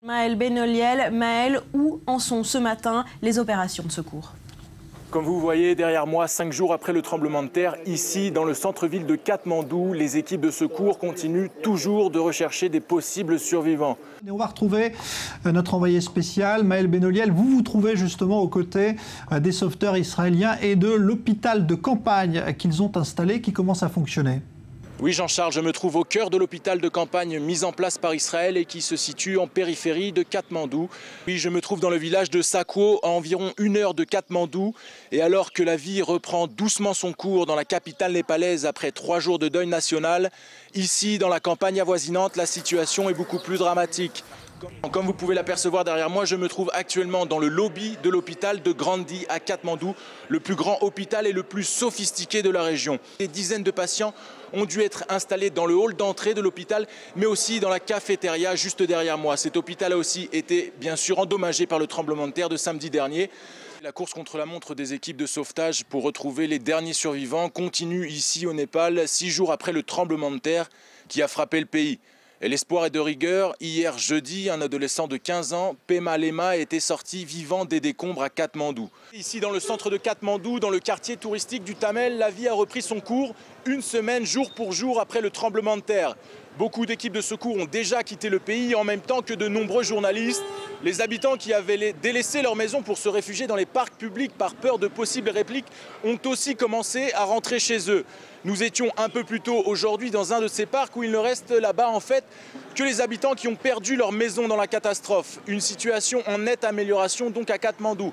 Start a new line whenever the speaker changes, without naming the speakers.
Maël Benoliel, Maël, où en sont ce matin les opérations de secours?
Comme vous voyez derrière moi, 5 jours après le tremblement de terre, ici dans le centre-ville de Katmandou, les équipes de secours continuent toujours de rechercher des possibles survivants.
On va retrouver notre envoyé spécial, Maël Benoliel. Vous vous trouvez justement aux côtés des sauveteurs israéliens et de l'hôpital de campagne qu'ils ont installé qui commence à fonctionner.
Oui Jean-Charles, je me trouve au cœur de l'hôpital de campagne mis en place par Israël et qui se situe en périphérie de Katmandou. Oui, je me trouve dans le village de Sakwo, à environ 1 heure de Katmandou. Et alors que la vie reprend doucement son cours dans la capitale népalaise après 3 jours de deuil national, ici dans la campagne avoisinante, la situation est beaucoup plus dramatique. Comme vous pouvez l'apercevoir derrière moi, je me trouve actuellement dans le lobby de l'hôpital de Grandi à Katmandou, le plus grand hôpital et le plus sophistiqué de la région. Des dizaines de patients ont dû être installés dans le hall d'entrée de l'hôpital, mais aussi dans la cafétéria juste derrière moi. Cet hôpital a aussi été bien sûr endommagé par le tremblement de terre de samedi dernier. La course contre la montre des équipes de sauvetage pour retrouver les derniers survivants continue ici au Népal, 6 jours après le tremblement de terre qui a frappé le pays. Et l'espoir est de rigueur. Hier jeudi, un adolescent de 15 ans, Pema Lema, était sorti vivant des décombres à Katmandou. Ici dans le centre de Katmandou, dans le quartier touristique du Thamel, la vie a repris son cours 1 semaine jour pour jour après le tremblement de terre. Beaucoup d'équipes de secours ont déjà quitté le pays en même temps que de nombreux journalistes. Les habitants qui avaient délaissé leur maison pour se réfugier dans les parcs publics par peur de possibles répliques ont aussi commencé à rentrer chez eux. Nous étions un peu plus tôt aujourd'hui dans un de ces parcs où il ne reste là-bas en fait que les habitants qui ont perdu leur maison dans la catastrophe. Une situation en nette amélioration donc à Katmandou.